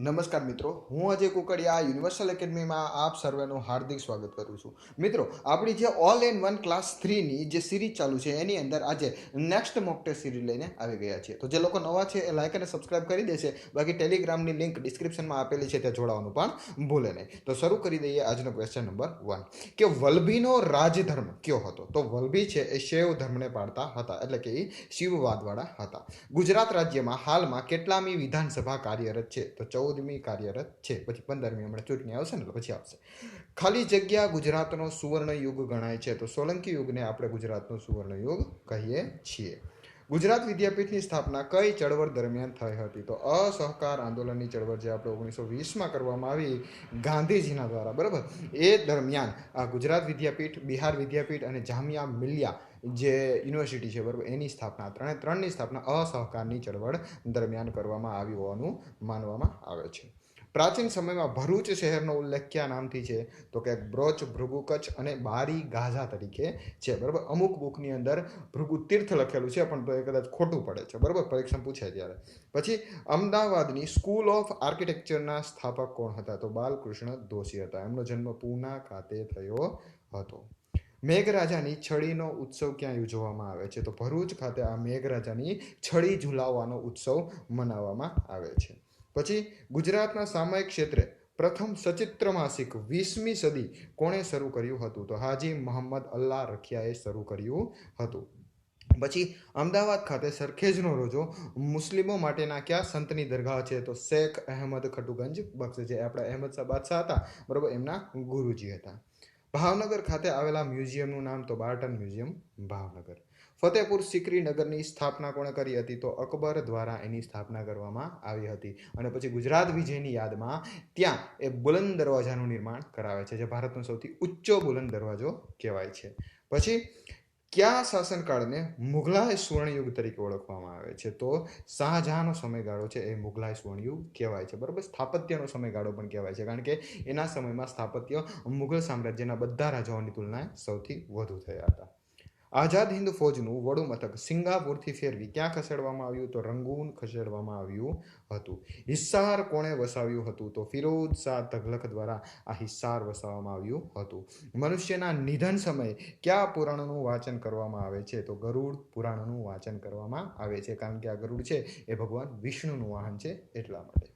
નમસ્કાર મિત્રો, હું અજય કુકડિયા યુનિવર્સલ એકેડમીમાં આપ સર્વેનું હાર્દિક સ્વાગત કરું છું. મિત્રો, આપણી જે ઓલ ઇન વન ક્લાસ 3ની જે સિરીઝ ચાલુ છે એની અંદર આજે નેક્સ્ટ મોક ટેસ્ટ સિરીઝ લઈને આવી ગયા છીએ. તો જે લોકો નવા છે એ લાઈક અને સબસ્ક્રાઇબ કરી દેશે. બાકી ટેલિગ્રામની લિંક ડિસ્ક્રિપ્શનમાં આપેલી છે, ત્યાં જોડાવાનું પણ ભૂલે નહીં. તો શરૂ કરી દઈએ આજનો ક્વેશ્ચન નંબર 1 કે વલ્લભીનો રાજધર્મ કયો હતો? તો વલ્લભી છે એ શૈવ ધર્મને પાળતા હતા, એટલે કે એ શિવવાદવાળા હતા. ગુજરાત રાજ્યમાં હાલમાં કેટલામી વિધાનસભા કાર્યરત છે? તો 14મી કાર્યરત છે. પછી 15મી હમણાં ચૂંટણી આવશે ને પછી આવશે. ખાલી જગ્યા ગુજરાતનો સુવર્ણ યુગ ગણાય છે? તો સોલંકી યુગને આપણે ગુજરાતનો સુવર્ણ યુગ કહીએ છીએ. ગુજરાત વિદ્યાપીઠની સ્થાપના કઈ ચળવળ દરમિયાન થઈ હતી? તો અસહકાર આંદોલનની ચળવળ જે આપણે 1920માં કરવામાં આવી ગાંધીજીના દ્વારા, બરાબર, એ દરમિયાન આ ગુજરાત વિદ્યાપીઠ, બિહાર વિદ્યાપીઠ અને જામિયા મિલિયા જે યુનિવર્સિટી છે, બરાબર, એની સ્થાપના ત્રણની સ્થાપના અસહકારની ચળવળ દરમિયાન કરવામાં આવી હોવાનું માનવામાં આવે છે. પ્રાચીન સમયમાં ભરૂચ શહેરનો ઉલ્લેખ કયા નામથી છે? તો કે બ્રોચ, ભૃગુ કચ્છ અને બારી ગાઝા તરીકે છે, બરાબર. અમુક બુકની અંદર ભૃગુ તીર્થ લખેલું છે, પણ તો એ કદાચ ખોટું પડે છે, બરાબર, પરીક્ષા પૂછાય ત્યારે. પછી અમદાવાદની સ્કૂલ ઓફ આર્કિટેક્ચરના સ્થાપક કોણ હતા? તો બાલકૃષ્ણ દોશી હતા. એમનો જન્મ પૂના ખાતે થયો હતો. મેઘરાજાની છડીનો ઉત્સવ ક્યાં યોજવામાં આવે છે? તો ભરૂચ ખાતે આ મેઘરાજાની છડી ઝુલાવવાનો ઉત્સવ મનાવવામાં આવે છે. પછી ગુજરાતના સામાયિક ક્ષેત્રે પ્રથમ સચિત્ર માસિક 20મી સદી કોણે શરૂ કર્યું હતું? તો હાજી મોહમ્મદ અલ્લા રખિયાએ શરૂ કર્યું હતું. પછી અમદાવાદ ખાતે સરખેજનો રોજો મુસ્લિમો માટેના કયા સંતની દરગાહ છે? તો શેખ અહેમદ ખટુગંજ બક્ષ, જે આપણા અહેમદ શાહ બાદશાહ હતા, બરાબર, એમના ગુરુજી હતા. ભાવનગર ખાતે આવેલા મ્યુઝિયમનું નામ? તો બાર્ટન મ્યુઝિયમ, ભાવનગર. ફતેપુર સિકરી નગરની સ્થાપના કોણે કરી હતી? તો અકબર દ્વારા એની સ્થાપના કરવામાં આવી હતી. અને પછી ગુજરાત વિજયની યાદમાં ત્યાં એ બુલંદ દરવાજાનું નિર્માણ કરાવે છે, જે ભારતનો સૌથી ઊંચો બુલંદ દરવાજો કહેવાય છે. પછી કયા શાસનકાળને મુગલાઈ સ્વર્ણયુગ તરીકે ઓળખવામાં આવે છે? તો શાહજહાંનો સમયગાળો છે એ મુગલાઈ સ્વર્ણયુગ કહેવાય છે, બરાબર. સ્થાપત્યનો સમયગાળો પણ કહેવાય છે, કારણ કે એના સમયમાં સ્થાપત્ય મુગલ સામ્રાજ્યના બધા રાજાઓની તુલનાએ સૌથી વધુ થયા હતા. આઝાદ હિન્દ ફૌજનું વડું મથક સિંગાપુરથી ફેરવી ક્યાં ખસેડવામાં આવ્યું? તો રંગૂન ખસેડવામાં આવ્યું હતું. હિસાર કોણે વસાવ્યું હતું? તો ફિરોઝ શાહ તગલખ દ્વારા આ હિસાર વસાવવામાં આવ્યું હતું. મનુષ્યના નિધન સમયે કયા પુરાણનું વાંચન કરવામાં આવે છે? તો ગરુડ પુરાણનું વાંચન કરવામાં આવે છે, કારણ કે આ ગરુડ છે એ ભગવાન વિષ્ણુનું વાહન છે, એટલા માટે.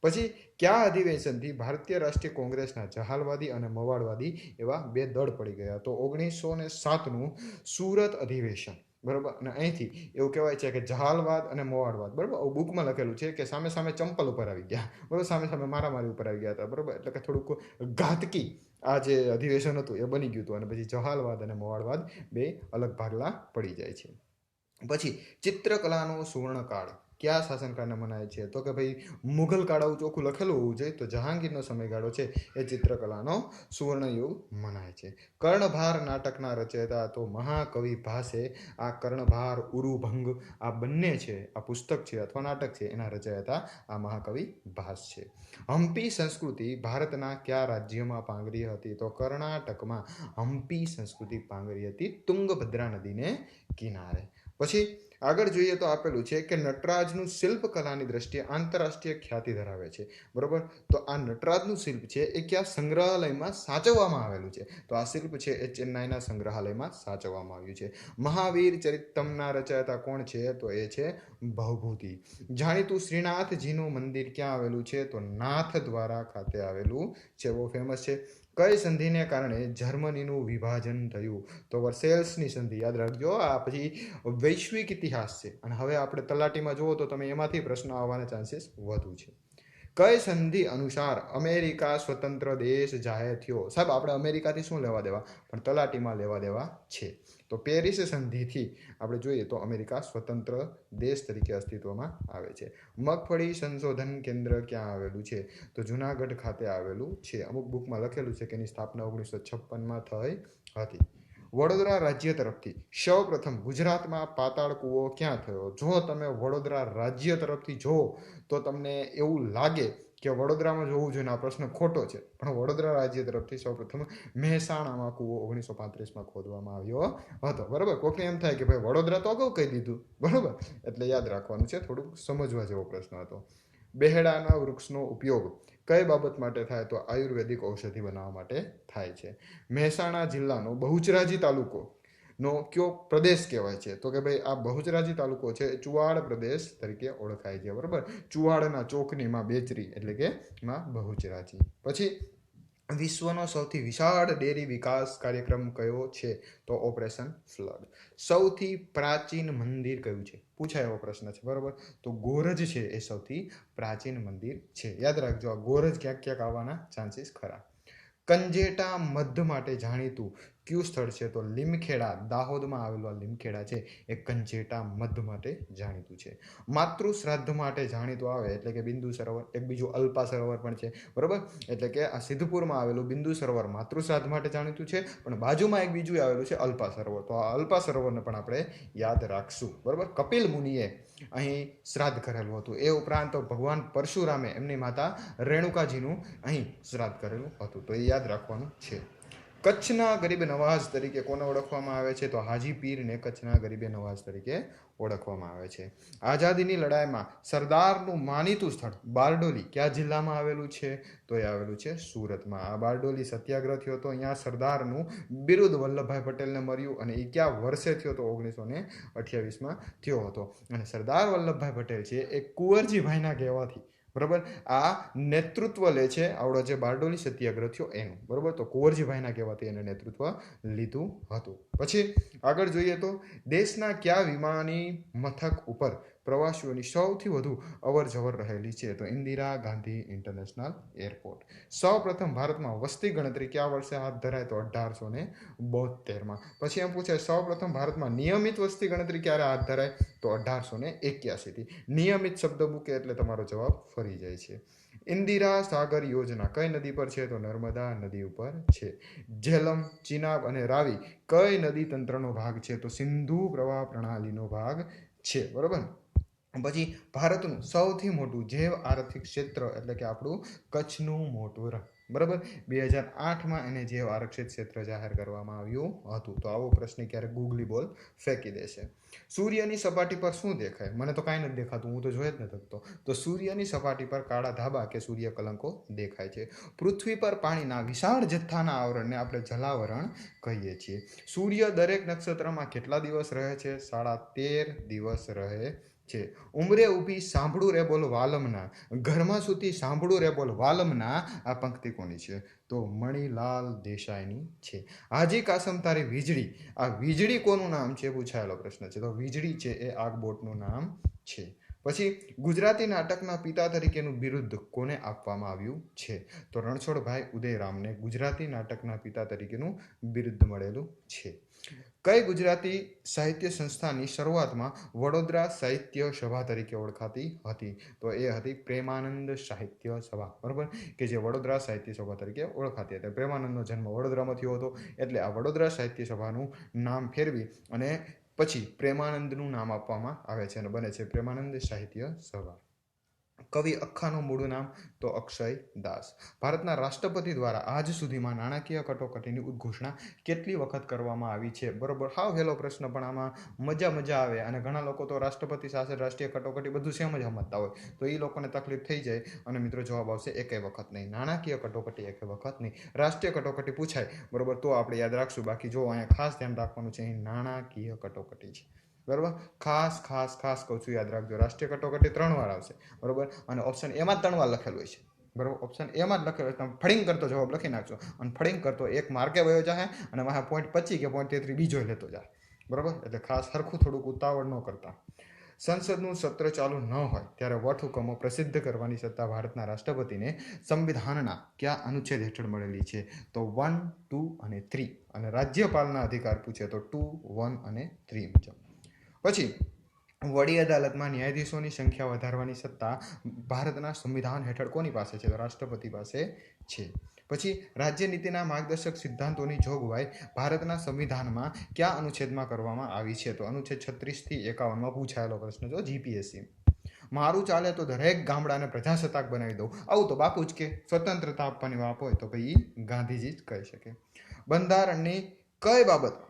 પછી કયા અધિવેશનથી ભારતીય રાષ્ટ્રીય કોંગ્રેસના જહાલવાદી અને મવાડવાદી એવા બે દળ પડી ગયા? તો 1907નું સુરત અધિવેશન, બરાબર. અને અહીંથી એવું કહેવાય છે કે જહાલવાદ અને મવાડવાદ, બરાબર, બુકમાં લખેલું છે કે સામે સામે ચંપલ ઉપર આવી ગયા, બરાબર, સામે સામે મારામારી ઉપર આવી ગયા હતા, બરાબર. એટલે કે થોડુંક ઘાતકી આ જે અધિવેશન હતું એ બની ગયું હતું. અને પછી જહાલવાદ અને મવાડવાદ બે અલગ ભાગલા પડી જાય છે. પછી ચિત્રકલાનો સુવર્ણકાળ કયા શાસનકાળને મનાય છે? તો કે ભાઈ મુઘલ કાળ આવું ચોખ્ખું લખેલું હોવું જોઈએ, તો જહાંગીરનો સમયગાળો છે એ ચિત્રકલાનો સુવર્ણયુગ મનાય છે. કર્ણભાર નાટકના રચયિતા? તો મહાકવિ ભાસે આ કર્ણભાર, ઉરુભંગ આ બંને છે, આ પુસ્તક છે અથવા નાટક છે, એના રચયિતા આ મહાકવિ ભાસ છે. હમ્પી સંસ્કૃતિ ભારતના કયા રાજ્યમાં પાંગરી હતી? તો કર્ણાટકમાં હમ્પી સંસ્કૃતિ પાંગરી હતી, તુંગભદ્રા નદીને કિનારે. પછી આગળ જોઈએ તો આપેલું છે કે નટરાજનું શિલ્પકલાની દ્રષ્ટિએ આંતરરાષ્ટ્રીય ખ્યાતિ ધરાવે છે, બરોબર. તો આ નટરાજનું શિલ્પ છે એ ક્યાં સંગ્રહાલયમાં સાચવવામાં આવેલું છે? તો આ શિલ્પ છે એ ચેન્નાઈના સંગ્રહાલયમાં સાચવવામાં આવ્યું છે. મહાવીર ચરિતમના રચયિતા કોણ છે? તો એ છે ભવભૂતિ. જાણીતું શ્રીનાથજીનું મંદિર ક્યાં આવેલું છે? તો નાથ દ્વારા ખાતે આવેલું છે, બહુ ફેમસ છે. કઈ સંધિને કારણે જર્મનીનું વિભાજન થયું? તો વર્સેલ્સની સંધિ, યાદ રાખજો. આ પછી વૈશ્વિક ઇતિહાસ છે, અને હવે આપણે તલાટીમાં જુઓ તો તમે એમાંથી પ્રશ્નો આવવાના ચાન્સીસ વધુ છે. કઈ સંધિ અનુસાર અમેરિકા સ્વતંત્ર દેશ જાહેર થયો? સાહેબ, આપણે અમેરિકાથી શું લેવા દેવા, પણ તલાટીમાં લેવા દેવા છે. તો પેરિસ સંધિથી આપણે જોઈએ તો અમેરિકા સ્વતંત્ર દેશ તરીકે અસ્તિત્વમાં આવે છે. મગફળી સંશોધન કેન્દ્ર ક્યાં આવેલું છે? તો જુનાગઢ ખાતે આવેલું છે. અમુક બુકમાં લખેલું છે કે એની સ્થાપના 1956માં થઈ હતી. વડોદરા રાજ્ય તરફથી સૌ પ્રથમ ગુજરાતમાં પાતાળ કૂવો ક્યાં થયો? જો તમે વડોદરા રાજ્ય તરફથી જુઓ તો તમને એવું લાગે કે વડોદરામાં જોવું જોઈએ, આ પ્રશ્ન ખોટો છે, પણ વડોદરા રાજ્ય તરફથી સૌપ્રથમ મહેસાણામાં કૂવો 1935માં ખોદવામાં આવ્યો હતો, બરાબર. કોઈને એમ થાય કે ભાઈ વડોદરા તો અગાઉ કહી દીધું, બરાબર, એટલે યાદ રાખવાનું છે, થોડુંક સમજવા જેવો પ્રશ્ન હતો. બેહડાના વૃક્ષનો ઉપયોગ કઈ બાબત માટે થાય? તો આયુર્વેદિક ઔષધિ બનાવવા માટે થાય છે. મહેસાણા જિલ્લાનો બહુચરાજી તાલુકો નો કયો પ્રદેશ કહેવાય છે? તો કે ભાઈ આ બહુચરાજી તાલુકો છે ચુવાડ પ્રદેશ તરીકે ઓળખાય છે. બરોબર, ચુવાડના ચોકની માં બેચરી એટલે કે માં બહુચરાજી. પછી વિશ્વનો સૌથી વિશાળ ડેરી વિકાસ કાર્યક્રમ કયો છે? તો ઓપરેશન ફ્લડ. સૌથી પ્રાચીન મંદિર કયું છે? પૂછાય એવો પ્રશ્ન છે. બરોબર, તો ગોરજ છે એ સૌથી પ્રાચીન મંદિર છે. યાદ રાખજો, આ ગોરજ ક્યાંક ક્યાંક આવવાના ચાન્સીસ ખરા. કંજેટા મધ માટે જાણીતું કયું સ્થળ છે? તો લીમખેડા, દાહોદમાં આવેલું આ લીમખેડા છે એ કંજેટા મધ માટે જાણીતું છે. માતૃ શ્રાદ્ધ માટે જાણીતું આવે એટલે કે બિંદુ સરોવર. એક બીજું અલ્પા સરોવર પણ છે. બરોબર, એટલે કે આ સિદ્ધપુરમાં આવેલું બિંદુ સરોવર માતૃ શ્રાદ્ધ માટે જાણીતું છે, પણ બાજુમાં એક બીજું આવેલું છે અલ્પા સરોવર. તો આ અલ્પા સરોવરને પણ આપણે યાદ રાખશું. બરોબર, કપિલ મુનિએ અહીં શ્રાદ્ધ કરેલું હતું. એ ઉપરાંત ભગવાન પરશુરામે એમની માતા રેણુકાજીનું અહીં શ્રાદ્ધ કરેલું હતું. તો એ યાદ રાખવાનું છે. કચ્છના ગરીબ નવાઝ તરીકે કોને ઓળખવામાં આવે છે? તો હાજી પીરને કચ્છના ગરીબે નવાઝ તરીકે ઓળખવામાં આવે છે. આઝાદીની લડાઈમાં સરદારનું માનીતું સ્થળ બારડોલી કયા જિલ્લામાં આવેલું છે? તો એ આવેલું છે સુરતમાં. આ બારડોલી સત્યાગ્રહ થયો હતો. અહીંયા સરદારનું બિરુદ વલ્લભભાઈ પટેલને મળ્યું અને એ કયા વર્ષે થયો? તો 1928માં થયો હતો. અને સરદાર વલ્લભભાઈ પટેલ છે એ કુંવરજીભાઈના કહેવાથી બરોબર આ નેતૃત્વ લે છે આવડો જે બારડોલી સત્યાગ્રહ થયો એનું. બરોબર, તો કુંવરજીભાઈના કહેવાથી એને નેતૃત્વ લીધું હતું. પછી આગળ જોઈએ તો દેશના કયા વિમાની મથક ઉપર પ્રવાસીઓની સૌથી વધુ અવર જવર રહેલી છે? તો ઇન્દિરા ગાંધી ઇન્ટરનેશનલ એરપોર્ટ. સૌપ્રથમ ભારતમાં વસ્તી ગણતરી કયા વર્ષે હાથ ધરાય? તો 1872માં. પછી એમ પૂછાય સૌપ્રથમ ભારતમાં નિયમિત વસ્તી ગણતરી ક્યારે હાથ ધરાય? તો 1881 થી. નિયમિત શબ્દ મૂકે એટલે તમારો જવાબ ફરી જાય છે. ઇન્દિરા સાગર યોજના કઈ નદી પર છે? તો નર્મદા નદી ઉપર છે. ઝેલમ, ચિનાબ અને રાવી કઈ નદી તંત્રનો ભાગ છે? તો સિંધુ પ્રવાહ પ્રણાલીનો ભાગ છે. બરોબર, પછી ભારતનું સૌથી મોટું જૈવ આર્થિક ક્ષેત્ર એટલે કે આપણું કચ્છનું મોટું રણ. બરાબર, 2008માં એને જૈવ આરક્ષિત ક્ષેત્ર જાહેર કરવામાં આવ્યું હતું. તો આવો પ્રશ્ન ક્યારેક ગૂગલી બોલ ફેંકી દેશે. સૂર્યની સપાટી પર શું દેખાય? મને તો કાંઈ નથી દેખાતું, હું તો જોઈ જ નથી શકતો. તો સૂર્યની સપાટી પર કાળા ધાબા કે સૂર્ય કલંકો દેખાય છે. પૃથ્વી પર પાણીના વિશાળ જથ્થાના આવરણને આપણે જલાવરણ કહીએ છીએ. સૂર્ય દરેક નક્ષત્રમાં કેટલા દિવસ રહે છે? 13.5 દિવસ રહે છે. ઉમરે ઊભી સાંભળું રે બોલ વાલમના, ઘરમાં સૂતી સાંભળું રે બોલ વાલમના, આ પંક્તિ કોની છે? તો મણિલાલ દેસાઈની છે. હાજી કાસમ તારી વીજળી, આ વીજળી કોનું નામ છે? પૂછાયેલો પ્રશ્ન છે. તો વીજળી છે એ આગબોટનું નામ છે. પછી ગુજરાતી નાટકના પિતા તરીકેનું બિરુદ કોને આપવામાં આવ્યું છે? તો રણછોડભાઈ ઉદયરામને ગુજરાતી નાટકના પિતા તરીકેનું બિરુદ મળેલું છે. કઈ ગુજરાતી સાહિત્ય સંસ્થાની શરૂઆતમાં વડોદરા સાહિત્ય સભા તરીકે ઓળખાતી હતી? તો એ હતી પ્રેમાનંદ સાહિત્ય સભા. બરોબર, કે જે વડોદરા સાહિત્ય સભા તરીકે ઓળખાતી હતી. પ્રેમાનંદનો જન્મ વડોદરામાં થયો હતો એટલે આ વડોદરા સાહિત્ય સભાનું નામ ફેરવી અને પછી પ્રેમાનંદનું નામ આપવામાં આવે છે અને બને છે પ્રેમાનંદ સાહિત્ય સભા. કવિ અખ્ખાનું મૂળ નામ? તો અક્ષય દાસ. ભારતના રાષ્ટ્રપતિ દ્વારા આજ સુધીમાં નાણાકીય કટોકટીની ઉદ્ઘોષણા કેટલી વખત કરવામાં આવી છે? બરોબર, હાવ હેલો પ્રશ્ન પણ આમાં મજા આવે અને ઘણા લોકો તો રાષ્ટ્રપતિ શાસન, રાષ્ટ્રીય કટોકટી બધું સેમ જ સમજતા હોય, તો એ લોકોને તકલીફ થઈ જાય અને મિત્રો જવાબ આવશે એકે વખત નહીં. નાણાકીય કટોકટી એકે વખત નહીં. રાષ્ટ્રીય કટોકટી પૂછાય બરોબર તો આપણે યાદ રાખશું. બાકી જો અહીંયા ખાસ ધ્યાન રાખવાનું છે, અહીં નાણાકીય કટોકટી છે. બરોબર, ખાસ કહું છું, યાદ રાખજો. રાષ્ટ્રીય કટોકટી 3 વાર આવશે. બરોબર, અને ઓપ્શન એમાં 3 વાર લખેલું હોય છે. બરોબર, ઓપ્શન એમાં જ લખેલું હોય. તમે ફડિંગ કરતો જવાબ લખી નાખજો અને ફડિંગ કરતો એક માર્કે વયો જાય અને વાહ પોઈન્ટ 25 કે પોઈન્ટ 33 બીજો લેતો જાય. બરોબર, એટલે ખાસ સરખું થોડુંક ઉતાવળ ન કરતા. સંસદનું સત્ર ચાલુ ન હોય ત્યારે વટહુકમો પ્રસિદ્ધ કરવાની સત્તા ભારતના રાષ્ટ્રપતિને સંવિધાનના કયા અનુચ્છેદ હેઠળ મળેલી છે? તો 1, 2 અને 3. અને રાજ્યપાલના અધિકાર પૂછે તો 2, 1 અને 3 મુજબ. પછી વડી અદાલતમાં ન્યાયાધીશોની સંખ્યા વધારવાની સત્તા ભારતના સંવિધાન હેઠળ કોની પાસે છે? તો રાષ્ટ્રપતિ પાસે છે. પછી રાજ્ય નીતિના માર્ગદર્શક સિદ્ધાંતોની જોગવાઈ ભારતના સંવિધાનમાં કયા અનુચ્છેદમાં કરવામાં આવી છે? તો અનુચ્છેદ 36 થી 51માં પૂછાયેલો પ્રશ્ન જો જીપીએસસી. મારું ચાલે તો દરેક ગામડાને પ્રજાસત્તાક બનાવી દઉં, આવું તો બાપુ જ કે. સ્વતંત્રતા આપવાની વાત હોય તો ભાઈ ગાંધીજી જ કહી શકે. બંધારણની કઈ બાબત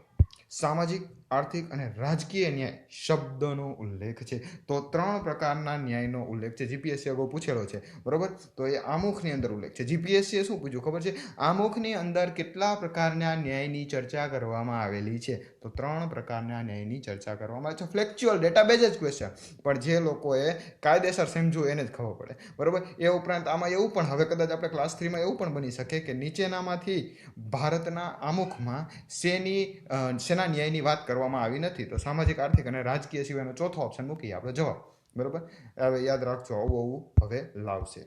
સામાજિક, આર્થિક અને રાજકીય ન્યાય શબ્દનો ઉલ્લેખ છે. તો 3 પ્રકારના ન્યાયનો ઉલ્લેખ છે. જીપીએસસી અગાઉ પૂછેલો છે, બરોબર. તો એ આમુખની અંદર ઉલ્લેખ છે. જીપીએસસી શું પૂછ્યું ખબર છે? આમુખની અંદર કેટલા પ્રકારના ન્યાયની ચર્ચા કરવામાં આવેલી છે? તો 3 પ્રકારના ન્યાયની ચર્ચા કરવામાં આવે છે. ફ્લેક્ચ્યુઅલ ડેટાબેઝ જ ક્વેશ્ચન, પણ જે લોકોએ કાયદેસર સમજવું એને જ ખબર પડે, બરોબર. એ ઉપરાંત આમાં એવું પણ હવે કદાચ આપણે ક્લાસ 3માં એવું પણ બની શકે કે નીચેનામાંથી ભારતના આમુખમાં શેના ન્યાયની વાત કરવામાં આવી નથી. તો સામાજિક, આર્થિક અને રાજકીય સિવાયનો ચોથો ઓપ્શન મૂકીએ આપણે જવાબ, બરોબર. હવે યાદ રાખજો, આવું હવે લાવશે.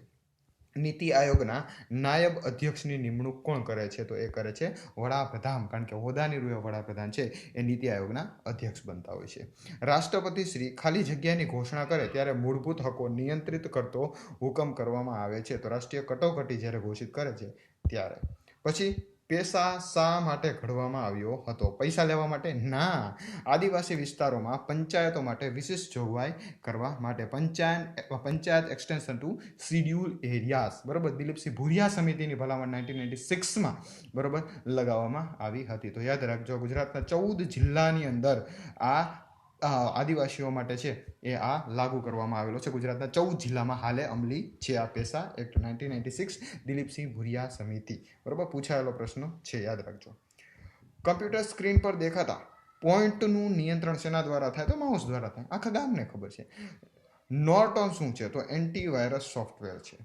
નીતિ આયોગના નાયબ અધ્યક્ષની નિમણૂક કોણ કરે છે? તો એ કરે છે વડાપ્રધાન, કારણ કે હોદ્દાની રૂએ વડાપ્રધાન છે એ નીતિ આયોગના અધ્યક્ષ બનતા હોય છે. રાષ્ટ્રપતિ શ્રી ખાલી જગ્યાની ઘોષણા કરે ત્યારે મૂળભૂત હકો નિયંત્રિત કરતો હુકમ કરવામાં આવે છે. તો રાષ્ટ્રીય કટોકટી જ્યારે ઘોષિત કરે છે ત્યારે. પછી પેશા શા માટે ઘડવામાં આવ્યો હતો? પૈસા લેવા માટે? ના, આદિવાસી વિસ્તારોમાં પંચાયતો માટે વિશેષ જોગવાઈ કરવા માટે. Panchayat extension to schedule areas, બરોબર. દિલીપસિંહ ભુરિયા સમિતિની ભલામણ 1996માં, બરોબર, લગાવવામાં આવી હતી. તો યાદ રાખજો, ગુજરાતના 14 જિલ્લાની અંદર આ આદિવાસીઓ માટે છે એ આ લાગુ કરવામાં આવેલો છે. ગુજરાતના 14 જિલ્લામાં હાલે અમલી છે આ પેશા એક્ટ 1996, દિલીપસિંહ ભુરિયા સમિતિ, બરોબર. પૂછાયેલો પ્રશ્ન છે, યાદ રાખજો. કમ્પ્યુટર સ્ક્રીન પર દેખાતા પોઈન્ટનું નિયંત્રણ શેના દ્વારા થાય? તો માઉસ દ્વારા થાય. આખા ગામને ખબર છે. નોર્ટન શું છે? તો એન્ટીવાયરસ સોફ્ટવેર છે.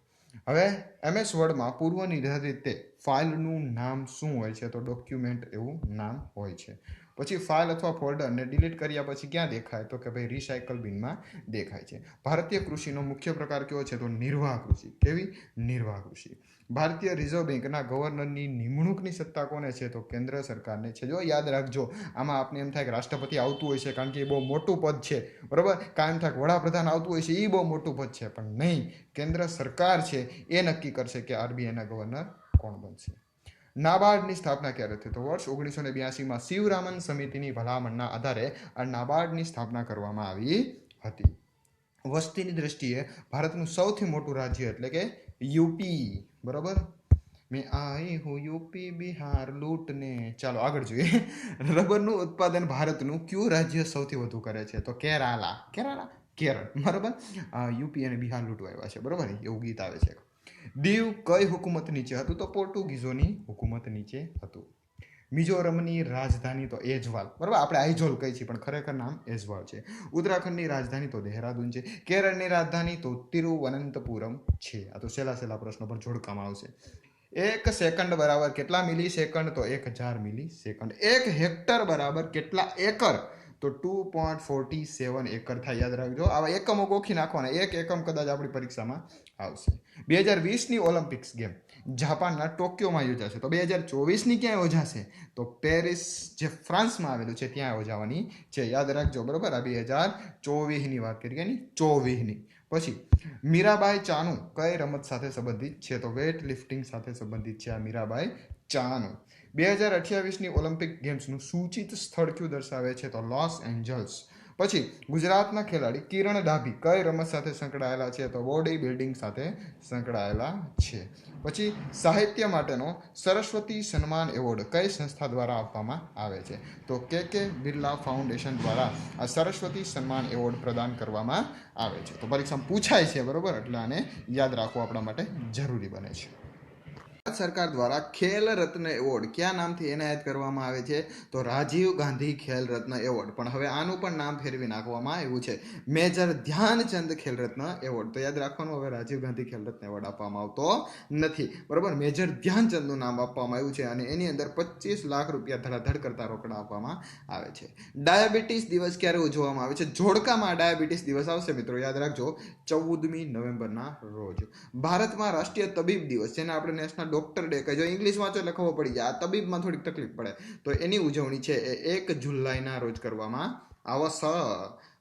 હવે MS વર્ડમાં પૂર્વ નિર્ધારિત રીતે ફાઇલનું નામ શું હોય છે? તો ડોક્યુમેન્ટ એવું નામ હોય છે. પછી ફાઇલ અથવા ફોલ્ડરને ડિલીટ કર્યા પછી ક્યાં દેખાય? તો કે ભાઈ રિસાયકલ બિનમાં દેખાય છે. ભારતીય કૃષિનો મુખ્ય પ્રકાર કયો છે? તો નિર્વાહ કૃષિ. કેવી? નિર્વાહ કૃષિ. ભારતીય રિઝર્વ બેંકના ગવર્નરની નિમણૂકની સત્તા કોને છે? તો કેન્દ્ર સરકારને છે. જો યાદ રાખજો, આમાં આપને એમ થાય કે રાષ્ટ્રપતિ આવતું હોય છે કારણ કે એ બહુ મોટું પદ છે, બરોબર. કાયમ થાય વડાપ્રધાન આવતું હોય છે, એ બહુ મોટું પદ છે, પણ નહીં, કેન્દ્ર સરકાર છે એ નક્કી કરશે કે RBIના ગવર્નર કોણ બનશે. નાબાર્ડની સ્થાપના ક્યારે થઈ? તો વર્ષ 1982માં શિવરામન સમિતિની ભલામણના આધારે આ નાબાર્ડની સ્થાપના કરવામાં આવી હતી. વસ્તીની દ્રષ્ટિએ ભારતનું સૌથી મોટું રાજ્ય એટલે કે યુપી, બરોબર. મેં આઈ હું યુપી બિહાર લૂંટને. ચાલો આગળ જોઈએ. રબરનું ઉત્પાદન ભારતનું કયું રાજ્ય સૌથી વધુ કરે છે? તો કેરળ, બરોબર. યુપી અને બિહાર લૂંટવા આવ્યા છે, બરોબર, એવું ગીત આવે છે. દીવ કઈ હુકુમત નીચે હતું? તો પોર્ટુગીઝોની હુકુમત નીચે હતું. મિઝોરમની રાજધાની તો એજવાલ, બરાબર. આપણે આઇઝોલ કહી છીએ પણ ખરેખર નામ એજવાલ છે. ઉત્તરાખંડની રાજધાની તો દેહરાદૂન છે. કેરળની રાજધાની તો તિરુવનંતપુરમ છે. આ તો સહેલા પ્રશ્નો પણ જોડકામાં આવશે. 1 સેકન્ડ બરાબર કેટલા મિલી સેકન્ડ? તો 1000 મિલી સેકન્ડ. 1 હેક્ટર બરાબર કેટલા એકર? તો 2.47 એકર થાય. યાદ રાખજો, આવા એકમો ગોખી નાખવાના. 1 એકમ કદાચ આપણી પરીક્ષામાં આવશે. 2020ની ઓલિમ્પિક્સ ગેમ જાપાનના ટોક્યોમાં યોજાશે. તો 2024ની ક્યાં યોજાશે? તો પેરિસ, જે ફ્રાન્સમાં આવેલું છે, ત્યાં યોજાવાની છે. યાદ રાખજો, બરોબર. આ 2024ની વાત કરીએ ને, 24ની. પછી મીરાબાઈ ચાનુ કઈ રમત સાથે સંબંધિત છે? તો વેઇટ લિફ્ટિંગ સાથે સંબંધિત છે આ મીરાબાઈ ચાનુ. 2028ની ઓલિમ્પિક ગેમ્સનું સૂચિત સ્થળ કયું દર્શાવે છે? તો લોસ એન્જલ્સ. પછી ગુજરાતના ખેલાડી કિરણ ડાભી કઈ રમત સાથે સંકળાયેલા છે? તો બોડી બિલ્ડિંગ સાથે સંકળાયેલા છે. પછી સાહિત્ય માટેનો સરસ્વતી સન્માન એવોર્ડ કઈ સંસ્થા દ્વારા આપવામાં આવે છે? તો કે બિરલા ફાઉન્ડેશન દ્વારા આ સરસ્વતી સન્માન એવોર્ડ પ્રદાન કરવામાં આવે છે. તો પરીક્ષામાં પૂછાય છે, બરોબર, એટલે આને યાદ રાખવું આપણા માટે જરૂરી બને છે. ભારત સરકાર દ્વારા ખેલ રત્ન એવોર્ડ કયા નામથી એનાયત કરવામાં આવે છે? તો રાજીવ ગાંધી ખેલ રત્ન એવોર્ડ. પણ હવે આનું પણ નામ ફેરવી નાખવામાં આવ્યું છે, મેજર ધ્યાનચંદ ખેલ રત્ન એવોર્ડ. તો યાદ રાખવાનું, હવે રાજીવ ગાંધી ખેલ રત્ન એવોર્ડ આપવામાં આવતો નથી, બરોબર. મેજર ધ્યાનચંદનું નામ આપવામાં આવ્યું છે અને એની અંદર 25 લાખ રૂપિયા ધડાધડ કરતા રોકડા આપવામાં આવે છે. ડાયાબિટીસ દિવસ ક્યારે ઉજવવામાં આવે છે? જોડકામાં ડાયાબિટીસ દિવસ આવશે મિત્રો, યાદ રાખજો, 14મી નવેમ્બરના રોજ. ભારતમાં રાષ્ટ્રીય તબીબ દિવસ, જેને આપણે નેશનલ ડોક્ટર ડે કહે. જો ઇંગ્લિશ વાંચો એટલે ખબર પડી જાય, આ તબીબમાં થોડીક તકલીફ પડે. તો એની ઉજવણી છે એ 1 જુલાઈના રોજ કરવામાં આવશે.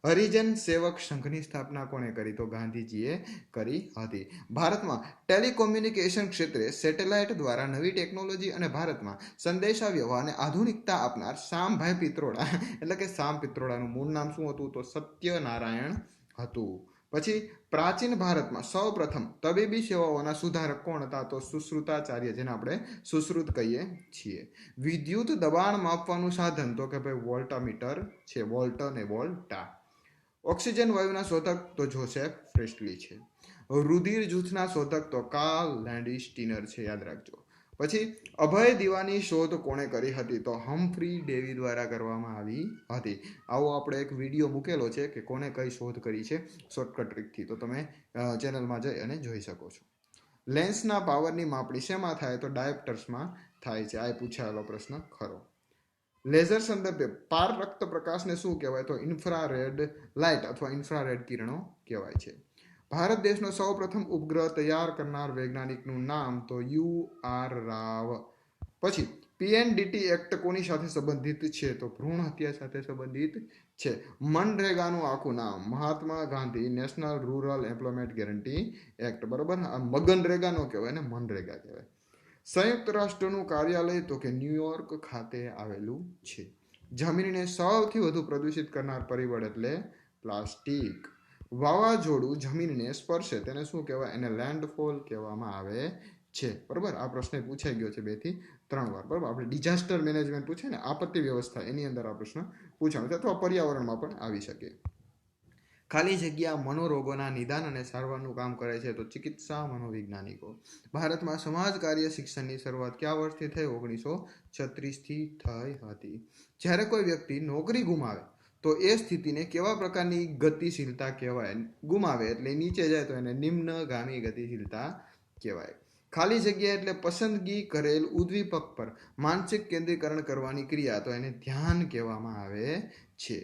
હરિજન સેવક સંઘની સ્થાપના કોણે કરી? તો ગાંધીજીએ કરી હતી. ભારતમાં ટેલિકોમ્યુનિકેશન ક્ષેત્રે સેટેલાઇટ દ્વારા નવી ટેકનોલોજી અને ભારતમાં સંદેશા વ્યવહારને આધુનિકતા આપનાર શામભાઈ પિત્રોડા, એટલે કે શામ પિત્રોડાનું મૂળ નામ શું હતું? તો સત્યનારાયણ હતું, પછી પ્રાચીન ભારતમાં સૌપ્રથમ તબીબી સેવાઓના સુધારક કોણ હતા? તો સુશ્રુતાચાર્ય, જેને આપણે સુશ્રુત કહીએ છીએ. વિદ્યુત દબાણ માપવાનું સાધન તો કે ભાઈ વોલ્ટામીટર છે, વોલ્ટ અને વોલ્ટા. ઓક્સિજન વાયુના શોધક તો જોસેફ પ્રેસ્ટલી છે. રુધિર જૂથના શોધક તો કાર્લ લેન્ડસ્ટીનર છે, યાદ રાખજો. પછી અભય દીવાની શોધ કોણે કરી હતી? તો હમ્ફ્રી ડેવી દ્વારા કરવામાં આવી હતી. આવો આપણે એક વિડીયો મૂકેલો છે કે કોને કઈ શોધ કરી છે શોર્ટકટ ટ્રીકથી, તો તમે ચેનલમાં જઈ અને જોઈ શકો છો. લેન્સના પાવરની માપણી શેમાં થાય? તો ડાયોપ્ટર્સમાં થાય છે. આ પૂછાયેલો પ્રશ્ન ખરો. લેઝર સંદર્ભે પાર રક્ત પ્રકાશને શું કહેવાય? તો ઇન્ફ્રારેડ લાઇટ અથવા ઇન્ફ્રારેડ કિરણો કહેવાય છે. ભારત દેશનો સૌપ્રથમ ઉપગ્રહ તૈયાર કરનાર વૈજ્ઞાનિકનું નામ તો યુ.આર. રાવ. પછી પીએનડીટી એક્ટ કોની સાથે સંબંધિત છે? તો ભ્રૂણ હત્યા સાથે સંબંધિત છે. મનરેગાનું આખું નામ Mahatma Gandhi national rural employment guarantee act. બરોબર, મગનરેગા નો કહેવાય ને, મનરેગા કહેવાય. સંયુક્ત રાષ્ટ્રનું કાર્યાલય તો કે ન્યુયોર્ક ખાતે આવેલું છે. જમીનને સૌથી વધુ પ્રદૂષિત કરનાર પરિબળ એટલે પ્લાસ્ટિક. વાવાઝોડું જમીનને સ્પર્શે તેને શું કહેવાય? એને લેન્ડફોલ કહેવામાં આવે છે. બરોબર, આ પ્રશ્ન પૂછાઈ ગયો છે 2 થી 3 વાર. બરોબર, આપણે ડિઝાસ્ટર મેનેજમેન્ટ પૂછે ને, આપત્તિ વ્યવસ્થા, એની અંદર આ પ્રશ્ન પૂછાયો છે, અથવા પર્યાવરણમાં પણ આવી શકે. ખાલી જગ્યા મનોરોગોના નિદાન અને સારવારનું કામ કરે છે તો ચિકિત્સા મનોવૈજ્ઞાનિકો. ભારતમાં સમાજ કાર્ય શિક્ષણની શરૂઆત કયા વર્ષથી થઈ? 1936 થી થઈ હતી. જ્યારે કોઈ વ્યક્તિ નોકરી ગુમાવે તો એ સ્થિતિને કેવા પ્રકારની ગતિશીલતા કહેવાય? ગુમાવે એટલે નીચે જાય તો એને નિમ્નગામી ગતિશીલતા કહેવાય. ખાલી જગ્યા એટલે પસંદગી કરેલ ઉદ્દીપક પર માનસિક કેન્દ્રીકરણ કરવાની ક્રિયા, તો એને ધ્યાન કહેવામાં આવે છે.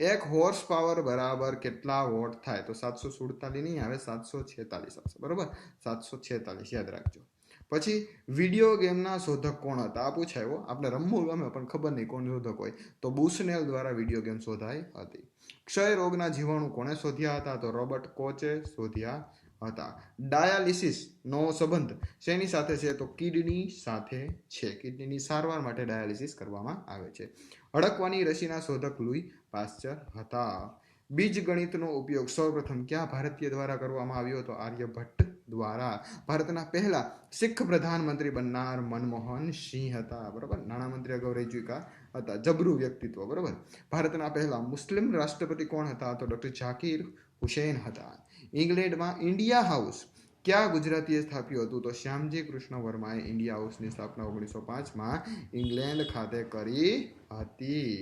1 હોર્સ પાવર બરાબર કેટલા વોટ થાય? તો 747 નહીં આવે, 746 આવશે. બરોબર, 746 યાદ રાખજો. પછી વિડીયો ગેમના શોધક કોણ હતા? આ પૂછાયો. આપણે રમવું ગમે પણ ખબર નહીં કોણ શોધક હોય, તો બુશનેલ દ્વારા વિડીયો ગેમ શોધાઈ હતી. ક્ષય રોગના જીવાણુ કોણે શોધ્યા હતા? તો રોબર્ટ કોચે શોધ્યા હતા. ડાયાલિસિસ નો સંબંધ શેની સાથે છે? તો કિડની સાથે છે. કિડનીની સારવાર માટે ડાયાલિસિસ કરવામાં આવે છે. હડકવાની રસીના શોધક લુઈ પાસ્ચર હતા. બીજગણિતનો ઉપયોગ સૌપ્રથમ કયા ભારતીય દ્વારા કરવામાં આવ્યો? તો આર્યભટ્ટ દ્વારા. ભારતના પહેલા શીખ પ્રધાનમંત્રી બનનાર મનમોહન સિંહ હતા. બરોબર, નાણામંત્રી અગાઉ રહી ચૂક્યા હતા. જબરું વ્યક્તિત્વ. બરોબર. ભારતના પહેલા મુસ્લિમ રાષ્ટ્રપતિ કોણ હતા? તો ડોક્ટર ઝાકીર હુસૈન હતા. ઇંગ્લેન્ડમાં ઇન્ડિયા હાઉસ કયા ગુજરાતીએ સ્થાપ્યું હતું? તો શ્યામજી કૃષ્ણ વર્માએ ઇન્ડિયા હાઉસની સ્થાપના 1905માં ઇંગ્લેન્ડ ખાતે કરી હતી.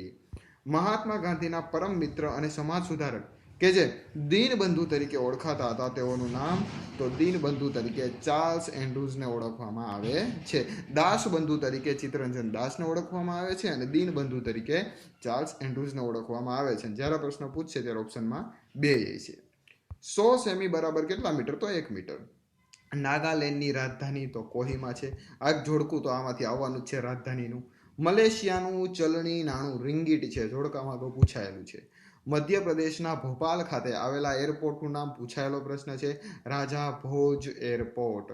મહાત્મા ગાંધીના પરમ મિત્ર અને સમાજ સુધારક કે જે દીનબંધુ તરીકે ઓળખાતા હતા, તેઓનું નામ? તો દીનબંધુ તરીકે ચાર્લ્સ એન્ડ્રુઝને ઓળખવામાં આવે છે. દાસબંધુ તરીકે ચિત્તરંજન દાસને ઓળખવામાં આવે છે અને દીનબંધુ તરીકે ચાર્લ્સ એન્ડ્રુઝને ઓળખવામાં આવે છે. જ્યારે પ્રશ્ન પૂછશે ત્યારે ઓપ્શનમાં 2 છે. 100 સેમી બરાબર કેટલા મીટર? તો 1 મીટર. નાગાલેન્ડની રાજધાની તો કોહિમા છે. આ જોડકું તો આમાંથી આવવાનું જ છે રાજધાનીનું. મલેશિયાનું ચલણી નાણું રિંગીટ છે. જોડકામાં તો પૂછાયેલું છે. મધ્યપ્રદેશના ભોપાલ ખાતે આવેલા એરપોર્ટનું નામ પૂછાયેલો પ્રશ્ન છે. રાજા ભોજ એરપોર્ટ.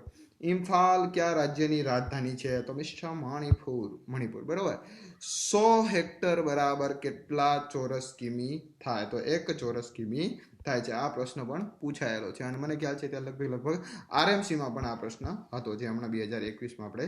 ઇમ્ફાલ કયા રાજ્યની રાજધાની છે? તો મિસ્ટર મણિપુર. બરોબર. 100 હેક્ટર બરાબર કેટલા ચોરસ કિમી થાય? તો 1 ચોરસ કિમી થાય છે. આ પ્રશ્ન પણ પૂછાયેલો છે અને મને ખ્યાલ છે ત્યાં લગભગ આરએમસીમાં પણ આ પ્રશ્ન હતો, જે હમણાં 2021માં આપણે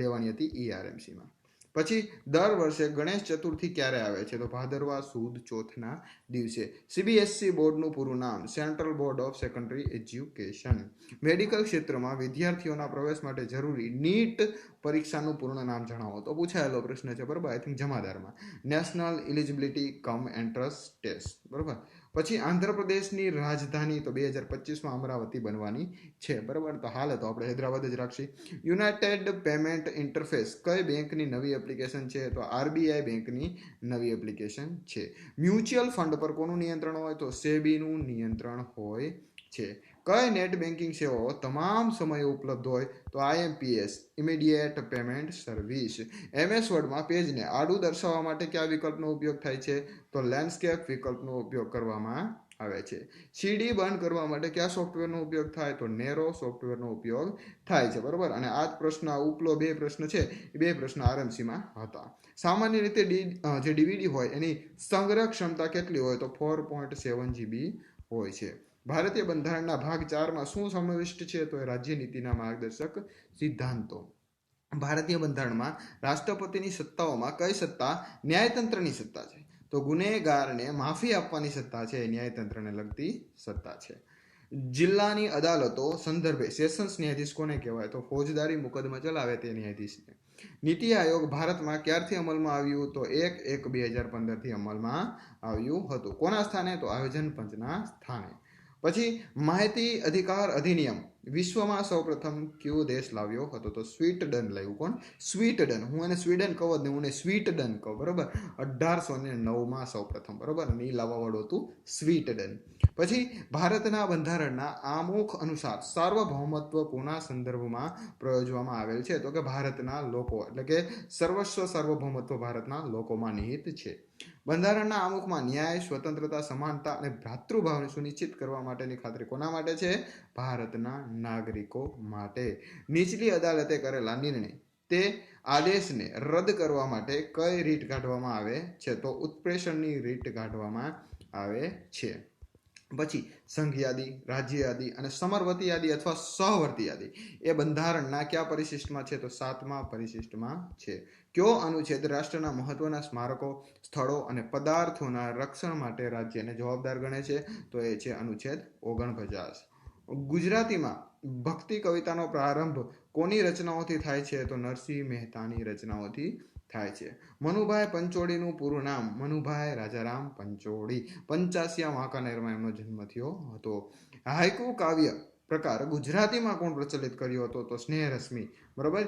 લેવાની હતી આરએમસીમાં. પછી દર વર્ષે ગણેશ ચતુર્થી ક્યારે આવે છે? તો ભાદરવા સુદ ચોથના દિવસે. સીબીએસઈ બોર્ડનું પૂરું નામ? Central board of secondary education. Medical ક્ષેત્રમાં વિદ્યાર્થીઓના પ્રવેશ માટે જરૂરી નીટ પરીક્ષાનું પૂર્ણ નામ જણાવો. તો પૂછાયેલો પ્રશ્ન છે. બરોબર, આઈ થિંક જમાદારમાં. National eligibility cum entrance test. બરોબર. પછી આંધ્રપ્રદેશની રાજધાની તો 2025માં અમરાવતી બનવાની છે. બરાબર, તો હાલ તો આપણે હૈદરાબાદ જ રાખીએ. યુનાઇટેડ પેમેન્ટ ઇન્ટરફેસ કઈ બેંકની નવી એપ્લિકેશન છે? તો આરબીઆઈ બેંકની નવી એપ્લિકેશન છે. મ્યુચ્યુઅલ ફંડ પર કોનું નિયંત્રણ હોય? તો સેબીનું નિયંત્રણ હોય છે. કઈ નેટ બેન્કિંગ સેવાઓ તમામ સમયે ઉપલબ્ધ હોય? તો IMPS immediate payment service. MS વર્ડમાં પેજને આડું દર્શાવવા માટે કયા વિકલ્પનો ઉપયોગ થાય છે? તો લેન્ડસ્કેપ વિકલ્પનો ઉપયોગ કરવામાં આવે છે. સીડી બંધ કરવા માટે કયા સોફ્ટવેરનો ઉપયોગ થાય? તો નેરો સોફ્ટવેરનો ઉપયોગ થાય છે. બરોબર, અને આ પ્રશ્ન ઉપલો 2 પ્રશ્ન છે એ 2 પ્રશ્ન આરએમસીમાં હતા. સામાન્ય રીતે જે ડીવીડી હોય એની સંગ્રહ ક્ષમતા કેટલી હોય? તો 4.7 GB હોય છે. ભારતીય બંધારણના ભાગ 4માં શું સમાવિષ્ટ છે? તો એ રાજ્ય નીતિના માર્ગદર્શક સિદ્ધાંતો. ભારતીય બંધારણમાં રાષ્ટ્રપતિની સત્તાઓમાં કઈ સત્તા ન્યાયતંત્રની સત્તા છે? તો ગુનેગારને માફી આપવાની સત્તા છે એ ન્યાયતંત્રને લગતી સત્તા છે. જિલ્લાની અદાલતો સંદર્ભે સેશન્સ ન્યાયાધીશ કોને કહેવાય? તો ફોજદારી મુકદમા ચલાવે તે ન્યાયાધીશને. નીતિ આયોગ ભારતમાં ક્યારથી અમલમાં આવ્યું? તો 1/1/2015 થી અમલમાં આવ્યું હતું. કોના સ્થાને? તો આયોજન પંચના સ્થાને. પછી માહિતી અધિકાર અધિનિયમ વિશ્વમાં સૌપ્રથમ કયો દેશ લાવ્યો હતો? તો સ્વીડન લાવ્યું. કોણ? સ્વીડન. હું એને સ્વીડન કહું જ નહીં, હું એને સ્વીડન કહું. બરોબર. 1809માં સૌપ્રથમ. બરોબર. અને એ લાવવા વાળું હતું સ્વીડન. પછી ભારતના બંધારણના આમુખ અનુસાર સાર્વભૌમત્વ કોના સંદર્ભમાં પ્રયોજવામાં આવેલ છે? તો કે ભારતના લોકો, એટલે કે સર્વસ્વ સાર્વભૌમત્વ ભારતના લોકોમાં નિહિત છે. બંધારણના આમુખમાં ન્યાય, સ્વતંત્રતા, સમાનતા અને ભ્રાતૃભાવને સુનિશ્ચિત કરવા માટેની ખાતરી કોના માટે છે? ભારતના નાગરિકો માટે. નીચલી અદાલતે કરેલા નિર્ણય તે આદેશને રદ કરવા માટે કઈ રીટ કાઢવામાં આવે છે? તો ઉત્પ્રેષણની રીટ કાઢવામાં આવે છે. પછી સંઘ યાદી, રાજ્ય યાદી અને સમરવતી યાદી અથવા સહવર્તી યાદી એ બંધારણના કયા પરિશિષ્ટમાં છે? તો 7મા પરિશિષ્ટમાં છે. કયો અનુચ્છેદ રાષ્ટ્રના મહત્વના સ્મારકો, સ્થળો અને પદાર્થોના રક્ષણ માટે રાજ્યને જવાબદાર ગણે છે? તો એ છે અનુચ્છેદ 49. ગુજરાતીમાં ભક્તિ કવિતાનો પ્રારંભ કોની રચનાઓથી થાય છે? તો નરસિંહ મહેતાની રચનાઓથી થાય છે. મનુભાઈ પંચોળીનું પૂરું નામ? મનુભાઈ રાજારામ પંચોળી. 85 વાંકાનેરમાં એમનો જન્મ થયો હતો. હાઇકુ કાવ્ય પ્રકાર ગુજરાતીમાં કોણ પ્રચલિત કર્યો હતો? તો સ્નેહરશ્મિ. બરોબર.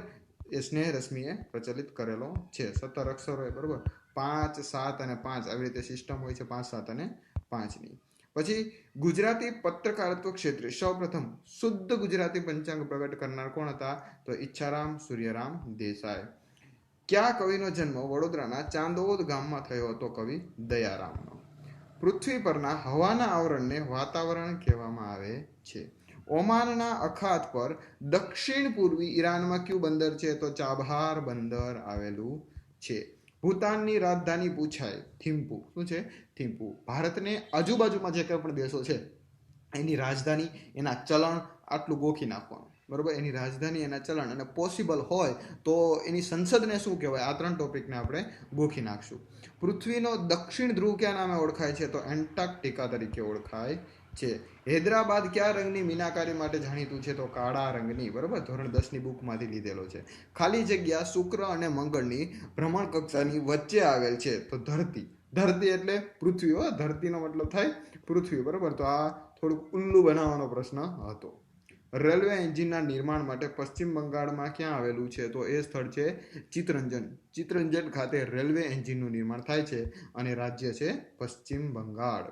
એ સ્નેહરશ્મિએ પ્રચલિત કરેલો છે. 17 અક્ષરો હોય. બરોબર. 5, 7 અને 5 આવી રીતે સિસ્ટમ હોય છે. 5, 7 અને 5ની. પછી ગુજરાતી પત્રકારત્વ ક્ષેત્રે સૌપ્રથમ શુદ્ધ ગુજરાતી પંચાંગ પ્રગટ કરનાર કોણ હતા? તો ઈચ્છારામ સૂર્યરામ દેસાઈ. કયા કવિનો જન્મ વડોદરાના ચાંદોદ ગામમાં થયો હતો? કવિ દયારામનો. પૃથ્વી પરના હવાના આવરણને વાતાવરણ કહેવામાં આવે છે. ઓમાનના અખાત પર દક્ષિણ પૂર્વી ઈરાનમાં કયું બંદર છે? તો ચાબહાર બંદર આવેલું છે. ભૂતાનની રાજધાની પૂછાય થિમ્પુ. શું છે? થિમ્પુ. ભારતને આજુબાજુમાં જે કંઈ પણ દેશો છે એની રાજધાની, એના ચલણ આટલું ગોખી નાખવાનું. બરોબર. એની રાજધાની, એના ચલણ અને પોસિબલ હોય તો એની સંસદને શું કહેવાય? આ 3 ટોપિકને આપણે ગોખી નાખશું. પૃથ્વીનો દક્ષિણ ધ્રુવ કયા નામે ઓળખાય છે? તો એન્ટાર્કટિકા તરીકે ઓળખાય છે. હૈદરાબાદ કયા રંગની મીનાકારી માટે જાણીતું છે? તો કાળા રંગની. બરોબર. ધોરણ 10ની બુકમાંથી લીધેલો છે. ખાલી જગ્યા શુક્ર અને મંગળની ભ્રમણ કક્ષાની વચ્ચે આવેલ છે. તો ધરતી. ધરતી એટલે પૃથ્વી. હો, ધરતીનો મતલબ થાય પૃથ્વી. બરોબર. તો આ થોડુંક ઉલ્લુ બનાવવાનો પ્રશ્ન હતો. રેલવે એન્જિનના નિર્માણ માટે પશ્ચિમ બંગાળમાં ક્યાં આવેલું છે? તો એ સ્થળ છે ચિત્તરંજન. ચિત્તરંજન ખાતે રેલવે એન્જિનનું નિર્માણ થાય છે અને રાજ્ય છે પશ્ચિમ બંગાળ.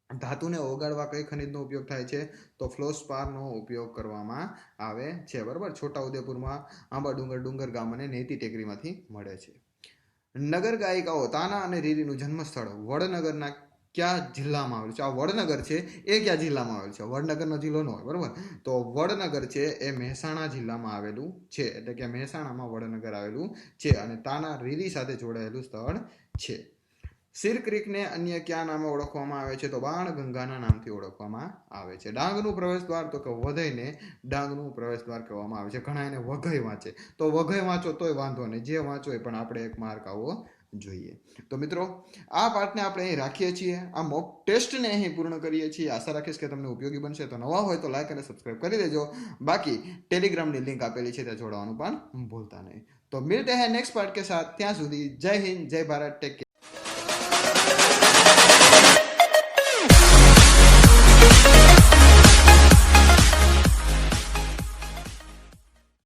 ધાતુને ઓગાળવા કઈ ખનિજનો ઉપયોગ થાય છે? તો ફ્લોસ્પારનો ઉપયોગ કરવામાં આવે છે. બરાબર. છોટાઉદેપુરમાં આંબા ડુંગર ગામ અને નેતી ટેકરીમાંથી મળે છે. નગર ગાયિકાઓ તાના અને રીરીનું જન્મસ્થળ વડનગરના કયા જિલ્લામાં આવેલું છે? આ વડનગર છે એ કયા જિલ્લામાં આવેલું છે? વડનગરનો જિલ્લો ન હોય. બરોબર. તો વડનગર છે એ મહેસાણા જિલ્લામાં આવેલું છે. એટલે કે મહેસાણામાં વડનગર આવેલું છે અને તાના રીરી સાથે જોડાયેલું સ્થળ છે. સિર ક્રીકને અન્ય કયા નામે ઓળખવામાં આવે છે? તો બાણગંગાના નામથી ઓળખવામાં આવે છે. ડાંગનું પ્રવેશ દ્વાર? તો કે વધઈને ડાંગનું પ્રવેશ દ્વાર કહેવામાં આવે છે. ઘણા એને વઘઈ વાંચે. તો વઘઈ વાંચો તોય વાંધો નહીં, જે વાંચો એ પણ આપણે 1 માર્ક આવવો જોઈએ. તો મિત્રો, આ પાઠને આપણે અહીં રાખીએ છીએ. આ મોક ટેસ્ટને અહીં પૂર્ણ કરીએ છીએ. આશા રાખીશ કે તમને ઉપયોગી બનશે. તો નવા હોય તો લાઈક અને સબસ્ક્રાઇબ કરી દેજો. બાકી ટેલિગ્રામની લિંક આપેલી છે, ત્યાં જોડાવાનું પણ ભૂલતા નહીં. તો મિલતે હૈ નેક્स्ट पार्ट के साथ. ત્યાં સુધી જય હિન્દ, જય ભારત. Take care.